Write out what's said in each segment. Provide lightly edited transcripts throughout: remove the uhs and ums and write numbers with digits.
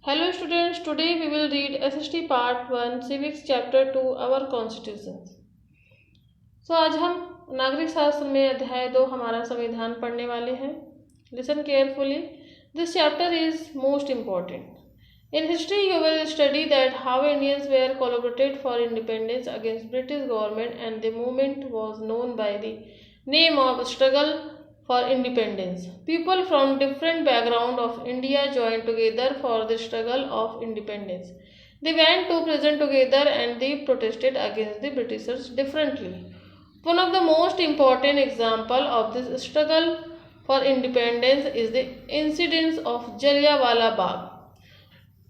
Hello students, today we will read SST Part 1 Civics Chapter 2 Our Constitution. आज हम नागरिक शास्त्र में अध्याय 2 हमारा संविधान पढ़ने वाले हैं. Listen carefully. This chapter is most important. In history you will study that how Indians were collaborated for independence against British government, and the movement was known by the name of struggle for independence. People from different backgrounds of India joined together for the struggle of independence. They went to prison together and they protested against the Britishers differently. One of the most important examples of this struggle for independence is the incidents of Jallianwala Bagh.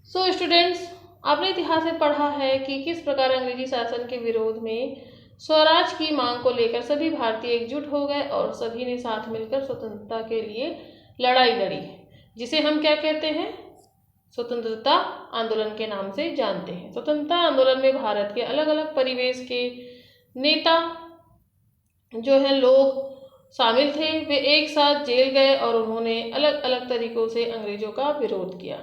So students, आपने इतिहास में पढ़ा है कि किस प्रकार अंग्रेजी शासन के विरोध में स्वराज की मांग को लेकर सभी भारतीय एकजुट हो गए और सभी ने साथ मिलकर स्वतंत्रता के लिए लड़ाई लड़ी, जिसे हम क्या कहते हैं, स्वतंत्रता आंदोलन के नाम से जानते हैं. स्वतंत्रता आंदोलन में भारत के अलग अलग परिवेश के नेता जो है लोग शामिल थे. वे एक साथ जेल गए और उन्होंने अलग अलग तरीकों से अंग्रेजों का विरोध किया.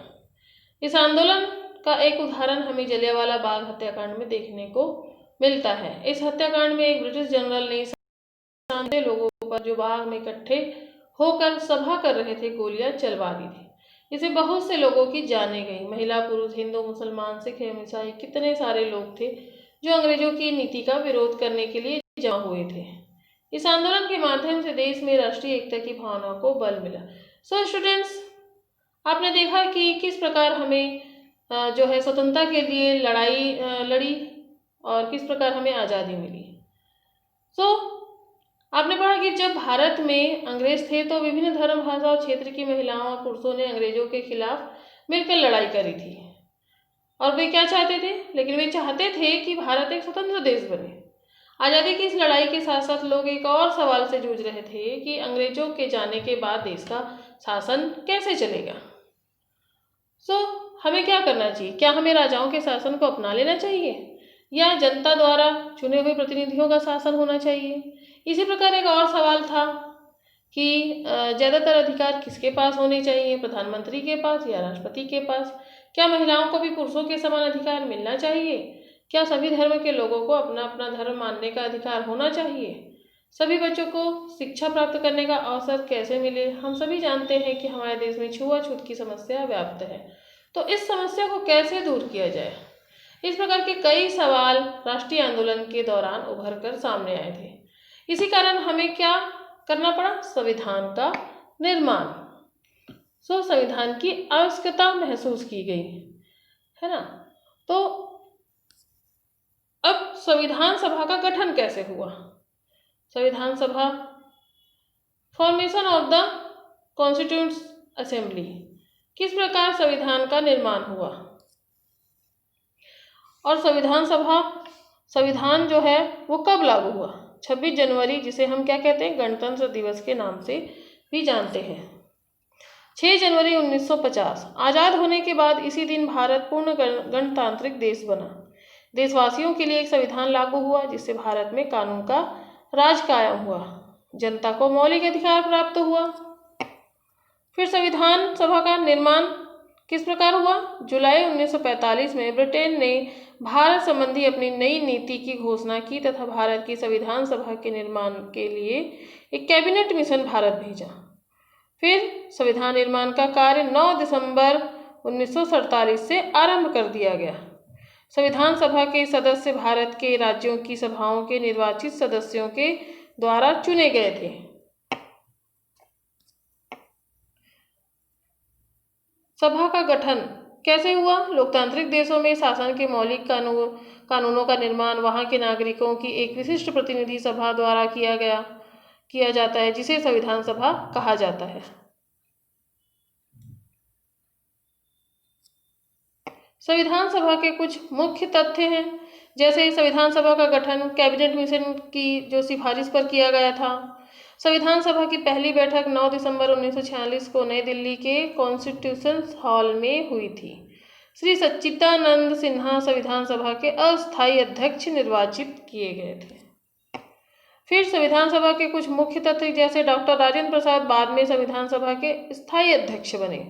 इस आंदोलन का एक उदाहरण हमें जलियांवाला बाग हत्याकांड में देखने को मिलता है. इस हत्याकांड में एक ब्रिटिश जनरल ने शांति लोगों पर जो बाग में इकट्ठे होकर सभा कर रहे थे गोलियां चलवा दी थी. इससे बहुत से लोगों की जानें गई. महिला, पुरुष, हिंदू, मुसलमान, सिख एवं ईसाई कितने सारे लोग थे जो अंग्रेजों की नीति का विरोध करने के लिए जमा हुए थे. इस आंदोलन के माध्यम से देश में राष्ट्रीय एकता की भावना को बल मिला. सो स्टूडेंट्स, आपने देखा कि किस प्रकार हमें जो है स्वतंत्रता के लिए लड़ाई लड़ी और किस प्रकार हमें आज़ादी मिली. आपने पढ़ा कि जब भारत में अंग्रेज थे तो विभिन्न धर्म, भाषा और क्षेत्र की महिलाओं और पुरुषों ने अंग्रेजों के खिलाफ मिलकर लड़ाई करी थी. और वे क्या चाहते थे, लेकिन वे चाहते थे कि भारत एक स्वतंत्र देश बने. आज़ादी की इस लड़ाई के साथ साथ लोग एक और सवाल से जूझ रहे थे कि अंग्रेजों के जाने के बाद देश का शासन कैसे चलेगा. हमें क्या करना चाहिए? क्या हमें राजाओं के शासन को अपना लेना चाहिए या जनता द्वारा चुने हुए प्रतिनिधियों का शासन होना चाहिए? इसी प्रकार एक और सवाल था कि ज़्यादातर अधिकार किसके पास होने चाहिए, प्रधानमंत्री के पास या राष्ट्रपति के पास? क्या महिलाओं को भी पुरुषों के समान अधिकार मिलना चाहिए? क्या सभी धर्म के लोगों को अपना अपना धर्म मानने का अधिकार होना चाहिए? सभी बच्चों को शिक्षा प्राप्त करने का अवसर कैसे मिले? हम सभी जानते हैं कि हमारे देश में छुआछूत की समस्या व्याप्त है, तो इस समस्या को कैसे दूर किया जाए? इस प्रकार के कई सवाल राष्ट्रीय आंदोलन के दौरान उभर कर सामने आए थे. इसी कारण हमें क्या करना पड़ा? संविधान का निर्माण. संविधान की आवश्यकता महसूस की गई है ना. तो अब संविधान सभा का गठन कैसे हुआ? संविधान सभा, formation of the constituent assembly. किस प्रकार संविधान का निर्माण हुआ और संविधान जो है वो कब लागू हुआ? 26 जनवरी, जिसे हम क्या कहते हैं, गणतंत्र दिवस के नाम से भी जानते हैं. 6 जनवरी 1950 आज़ाद होने के बाद इसी दिन भारत पूर्ण गणतांत्रिक देश बना. देशवासियों के लिए एक संविधान लागू हुआ जिससे भारत में कानून का राज कायम हुआ. जनता को मौलिक अधिकार प्राप्त हुआ. फिर संविधान सभा का निर्माण किस प्रकार हुआ? जुलाई 1945 में ब्रिटेन ने भारत संबंधी अपनी नई नीति की घोषणा की तथा भारत की संविधान सभा के निर्माण के लिए एक कैबिनेट मिशन भारत भेजा. फिर संविधान निर्माण का कार्य 9 दिसंबर 1947 से आरंभ कर दिया गया. संविधान सभा के सदस्य भारत के राज्यों की सभाओं के निर्वाचित सदस्यों के द्वारा चुने गए थे. सभा का गठन कैसे हुआ? लोकतांत्रिक देशों में शासन के मौलिक कानूनों का निर्माण वहां के नागरिकों की एक विशिष्ट प्रतिनिधि सभा द्वारा किया जाता है, जिसे संविधान सभा कहा जाता है. संविधान सभा के कुछ मुख्य तथ्य हैं, जैसे संविधान सभा का गठन कैबिनेट मिशन की जो सिफारिश पर किया गया था. संविधान सभा की पहली बैठक 9 दिसंबर 1946 को नई दिल्ली के कॉन्स्टिट्यूशन हॉल में हुई थी. श्री सच्चिदानंद सिन्हा संविधान सभा के अस्थायी अध्यक्ष निर्वाचित किए गए थे. फिर संविधान सभा के कुछ मुख्य तथ्य, जैसे डॉक्टर राजेंद्र प्रसाद बाद में संविधान सभा के स्थायी अध्यक्ष बने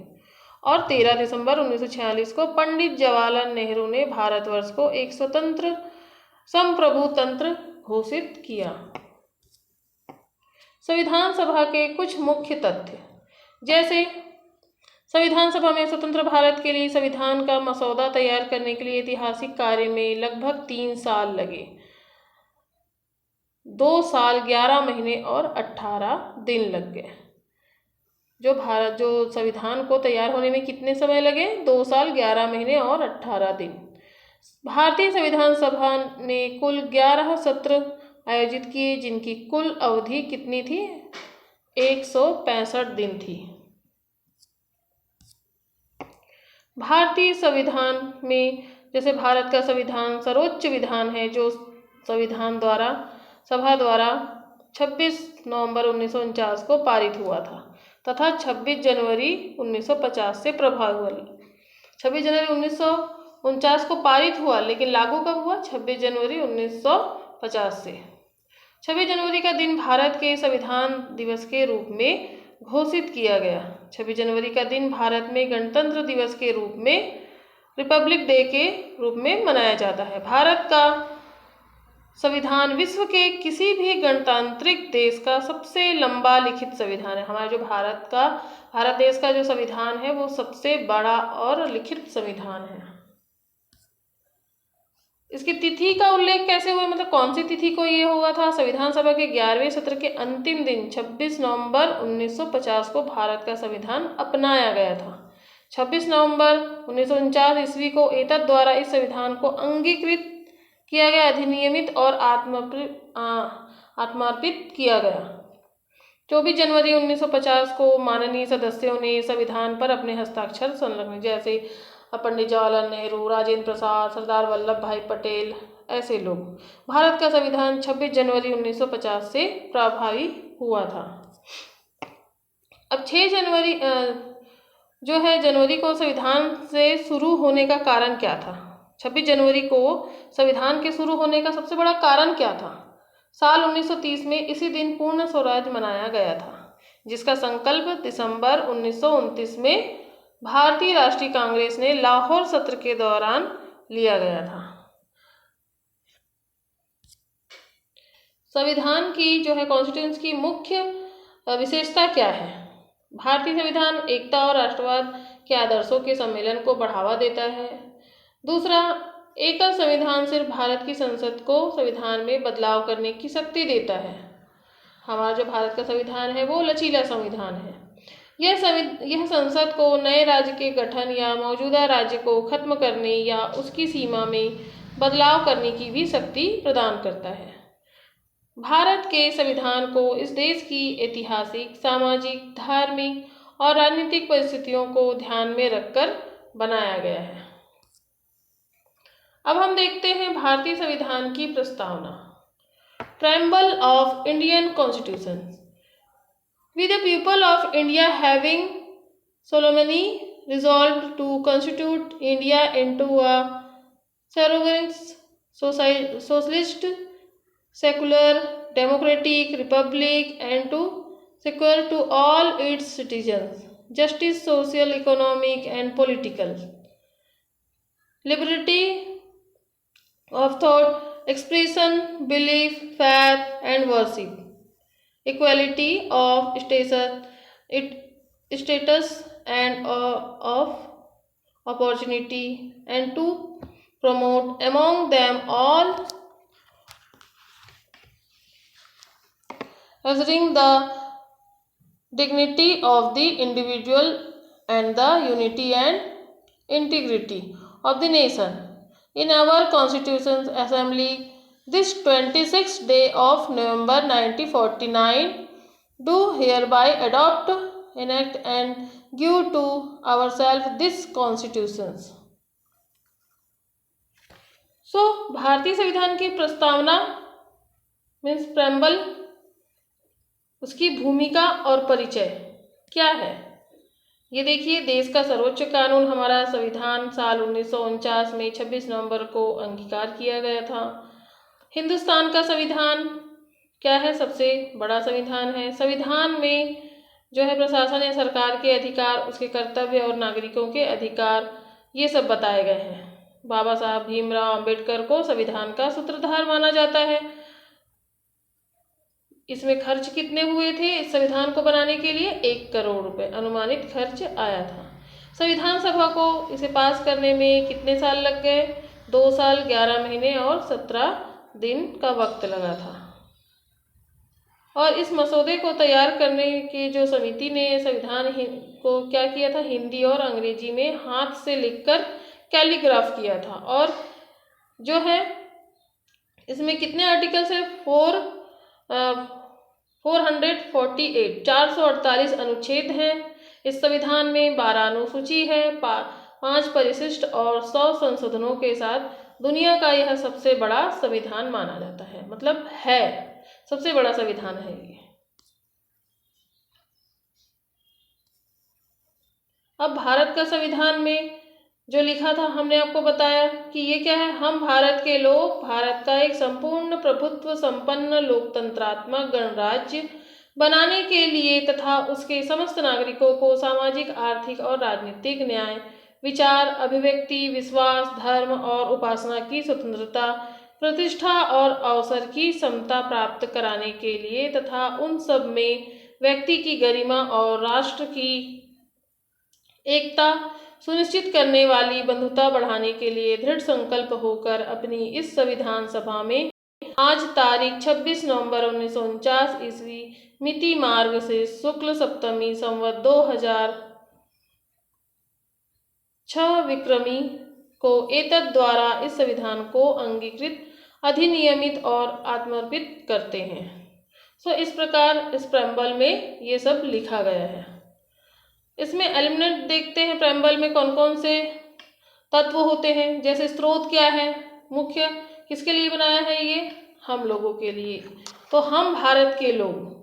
और 13 दिसंबर 1946 को पंडित जवाहरलाल नेहरू ने भारतवर्ष को एक स्वतंत्र संप्रभु तंत्र घोषित किया। संविधान सभा के कुछ मुख्य तथ्य, जैसे संविधान सभा में स्वतंत्र भारत के लिए संविधान का मसौदा तैयार करने के लिए ऐतिहासिक कार्य में लगभग 3 साल लगे। 2 साल 11 महीने और 18 दिन लग गए। जो संविधान को तैयार होने में कितने समय लगे? 2 साल 11 महीने और 18 दिन। भारतीय संविधान सभा ने कुल 11 सत्र आयोजित किए, जिनकी कुल अवधि कितनी थी? 165 दिन थी। भारतीय संविधान में, जैसे भारत का संविधान सर्वोच्च विधान है, जो संविधान सभा द्वारा 26 नवंबर 1949 को पारित हुआ था तथा 26 जनवरी 1950 से प्रभावी हुआ। 26 जनवरी 1949 को पारित हुआ, लेकिन लागू कब हुआ? 26 जनवरी 1950 से। 26 जनवरी का दिन भारत के संविधान दिवस के रूप में घोषित किया गया। 26 जनवरी का दिन भारत में गणतंत्र दिवस के रूप में, रिपब्लिक डे के रूप में मनाया जाता है। भारत का संविधान विश्व के किसी भी गणतांत्रिक देश का सबसे लंबा लिखित संविधान है। हमारा जो भारत देश का जो संविधान है वो सबसे बड़ा और लिखित संविधान है। इसकी तिथि का उल्लेख कैसे हुआ, मतलब कौन सी तिथि को ये हुआ था? संविधान सभा के 11वें सत्र के अंतिम दिन 26 नवंबर 1950 को भारत का संविधान अपनाया गया था। 26 नवंबर 1949 ईस्वी को एतद द्वारा इस संविधान को अंगीकृत किया गया, अधिनियमित और आत्मार्पित किया गया। 24 जनवरी 1950 को माननीय सदस्यों ने संविधान पर अपने हस्ताक्षर संलग्न, जैसे पंडित जवाहरलाल नेहरू, राजेंद्र प्रसाद, सरदार वल्लभ भाई पटेल, ऐसे लोग। भारत का संविधान 26 जनवरी 1950 से प्रभावी हुआ था। अब 6 जनवरी जनवरी को संविधान से शुरू होने का कारण क्या था? 26 जनवरी को संविधान के शुरू होने का सबसे बड़ा कारण क्या था? साल 1930 में इसी दिन पूर्ण स्वराज मनाया गया था, जिसका संकल्प दिसंबर 1929 में भारतीय राष्ट्रीय कांग्रेस ने लाहौर सत्र के दौरान लिया गया था। संविधान की कॉन्स्टिट्यूशन की मुख्य विशेषता क्या है? भारतीय संविधान एकता और राष्ट्रवाद के आदर्शों के सम्मेलन को बढ़ावा देता है। दूसरा, एकल संविधान सिर्फ भारत की संसद को संविधान में बदलाव करने की शक्ति देता है। हमारा जो भारत का संविधान है वो लचीला संविधान है। यह संसद को नए राज्य के गठन या मौजूदा राज्य को खत्म करने या उसकी सीमा में बदलाव करने की भी शक्ति प्रदान करता है। भारत के संविधान को इस देश की ऐतिहासिक, सामाजिक, धार्मिक और राजनीतिक परिस्थितियों को ध्यान में रखकर बनाया गया है। अब हम देखते हैं भारतीय संविधान की प्रस्तावना। Preamble of Indian Constitution. We the people of India having solemnly resolved to constitute India into a sovereign, socialist, secular, democratic republic, and to secure to all its citizens justice, social, economic, and political liberty of thought, expression, belief, faith, and worship, equality of status and of opportunity, and to promote among them all assuring the dignity of the individual and the unity and integrity of the nation. In our Constitution Assembly, this 26th day of November 1949, do hereby adopt, enact and give to ourselves this Constitutions. So, भारतीय संविधान की प्रस्तावना means preamble, उसकी भूमिका और परिचय क्या है? ये देखिए, देश का सर्वोच्च कानून हमारा संविधान साल 1949 में 26 नवंबर को अंगीकार किया गया था। हिंदुस्तान का संविधान क्या है? सबसे बड़ा संविधान है। संविधान में जो है प्रशासन या सरकार के अधिकार, उसके कर्तव्य और नागरिकों के अधिकार, ये सब बताए गए हैं। बाबा साहब भीमराव अंबेडकर को संविधान का सूत्रधार माना जाता है। इसमें खर्च कितने हुए थे इस संविधान को बनाने के लिए? 1 करोड़ रुपए अनुमानित खर्च आया था। संविधान सभा को इसे पास करने में कितने साल लग गए? 2 साल 11 महीने और 17 दिन का वक्त लगा था। और इस मसौदे को तैयार करने की जो समिति ने संविधान को क्या किया था, हिंदी और अंग्रेजी में हाथ से लिखकर कैलीग्राफ किया था। और जो है इसमें कितने आर्टिकल्स है? 448 अनुच्छेद हैं इस संविधान में, 12 अनुसूची है, 5 परिशिष्ट और 100 संशोधनों के साथ दुनिया का यह सबसे बड़ा संविधान माना जाता है। मतलब है सबसे बड़ा संविधान है ये। अब भारत का संविधान में जो लिखा था, हमने आपको बताया कि ये क्या है? हम भारत के लोग भारत का एक संपूर्ण प्रभुत्व संपन्न लोकतंत्रात्मक गणराज्य बनाने के लिए तथा उसके समस्त नागरिकों को सामाजिक, आर्थिक और राजनीतिक न्याय, विचार, अभिव्यक्ति, विश्वास, धर्म और उपासना की स्वतंत्रता, प्रतिष्ठा और अवसर की समता प्राप्त कराने के लिए तथा उन सब में व्यक्ति की गरिमा और राष्ट्र की एकता सुनिश्चित करने वाली बंधुता बढ़ाने के लिए दृढ़ संकल्प होकर अपनी इस संविधान सभा में आज तारीख 26 नवंबर 1949 ईस्वी मिति मार्ग से शुक्ल सप्तमी संवत 2006 विक्रमी को एतद द्वारा इस संविधान को अंगीकृत, अधिनियमित और आत्मर्पित करते हैं। सो इस प्रकार इस प्रेम्बल में ये सब लिखा गया है। इसमें एलिमेंट देखते हैं प्रेम्बल में कौन कौन से तत्व होते हैं। जैसे स्रोत क्या है, मुख्य किसके लिए बनाया है? ये हम लोगों के लिए। तो हम भारत के लोग,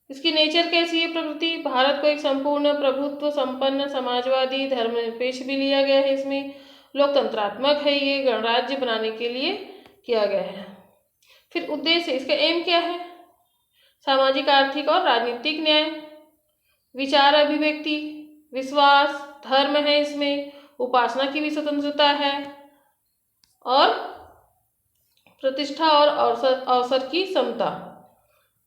इसकी नेचर कैसी है? प्रकृति, भारत को एक संपूर्ण प्रभुत्व संपन्न समाजवादी धर्मनिरपेक्ष भी लिया गया है। इसमें लोकतंत्रात्मक है, ये गणराज्य बनाने के लिए किया गया है। फिर उद्देश्य, इसका एम क्या है? सामाजिक, आर्थिक और राजनीतिक न्याय, विचार, अभिव्यक्ति, विश्वास, धर्म है, इसमें उपासना की भी स्वतंत्रता है और प्रतिष्ठा और अवसर की समता,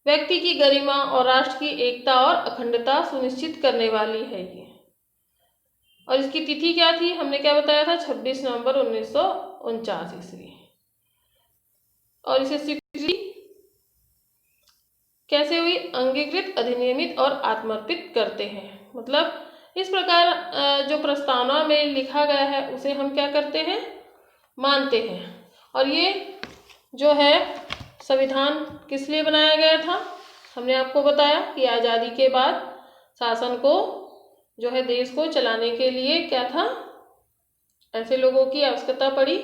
व्यक्ति की गरिमा और राष्ट्र की एकता और अखंडता सुनिश्चित करने वाली है ये। और इसकी तिथि क्या थी? हमने क्या बताया था? 26 नवंबर 1949 ईस्वी। और इसे स्वीकृति कैसे हुई? अंगीकृत, अधिनियमित और आत्मर्पित करते हैं। मतलब इस प्रकार जो प्रस्तावना में लिखा गया है उसे हम क्या करते हैं? मानते हैं। और ये जो है संविधान किस लिए बनाया गया था? हमने आपको बताया कि आज़ादी के बाद शासन को जो है देश को चलाने के लिए क्या था? ऐसे लोगों की आवश्यकता पड़ी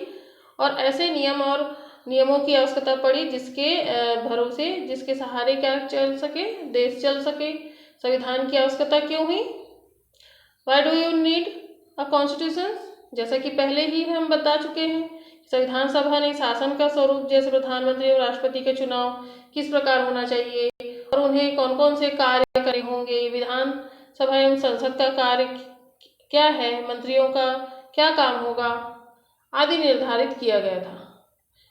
और ऐसे नियमों की आवश्यकता पड़ी जिसके भरोसे, जिसके सहारे क्या चल सके? देश चल सके। संविधान की आवश्यकता क्यों हुई? Why do you need a constitution? जैसा कि पहले ही हम बता चुके हैं, संविधान सभा ने शासन का स्वरूप, जैसे प्रधानमंत्री और राष्ट्रपति के चुनाव किस प्रकार होना चाहिए और उन्हें कौन कौन से कार्य करने होंगे, विधान सभा एवं संसद का कार्य क्या है, मंत्रियों का क्या काम होगा आदि निर्धारित किया गया था।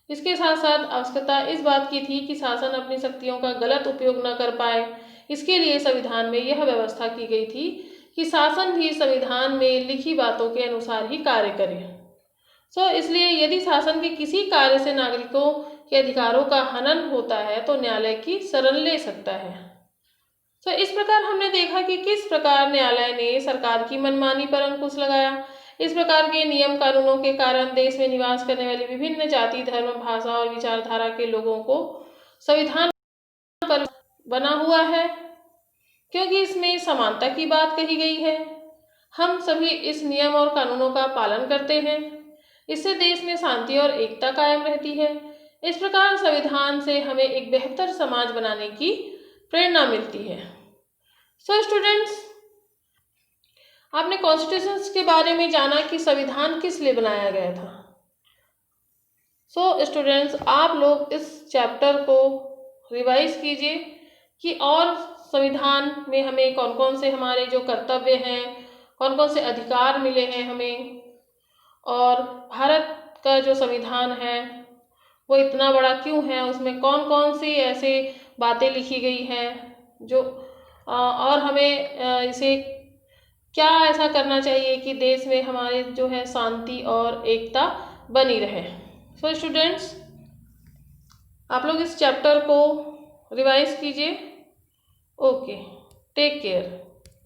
इसके साथ साथ आवश्यकता इस बात की थी कि शासन अपनी शक्तियों का गलत उपयोग न कर पाए। इसके लिए संविधान में यह व्यवस्था की गई थी कि शासन भी संविधान में लिखी बातों के अनुसार ही कार्य करे। इसलिए यदि शासन के किसी कार्य से नागरिकों के अधिकारों का हनन होता है तो न्यायालय की शरण ले सकता है। इस प्रकार हमने देखा कि किस प्रकार न्यायालय ने सरकार की मनमानी पर अंकुश लगाया। इस प्रकार के नियम कानूनों के कारण देश में निवास करने वाली विभिन्न जाति, धर्म, भाषा और विचारधारा के लोगों को संविधान पर बना हुआ है, क्योंकि इसमें समानता की बात कही गई है। हम सभी इस नियम और कानूनों का पालन करते हैं, इससे देश में शांति और एकता कायम रहती है। इस प्रकार संविधान से हमें एक बेहतर समाज बनाने की प्रेरणा मिलती है। स्टूडेंट्स, आपने कॉन्स्टिट्यूशन के बारे में जाना कि संविधान किस लिए बनाया गया था। स्टूडेंट्स, आप लोग इस चैप्टर को रिवाइज कीजिए कि और संविधान में हमें कौन कौन से हमारे जो कर्तव्य हैं, कौन कौन से अधिकार मिले हैं हमें, और भारत का जो संविधान है वो इतना बड़ा क्यों है, उसमें कौन कौन सी ऐसे बातें लिखी गई हैं जो और हमें इसे क्या ऐसा करना चाहिए कि देश में हमारे जो है शांति और एकता बनी रहे। सो स्टूडेंट्स, आप लोग इस चैप्टर को रिवाइज कीजिए। Okay, take care.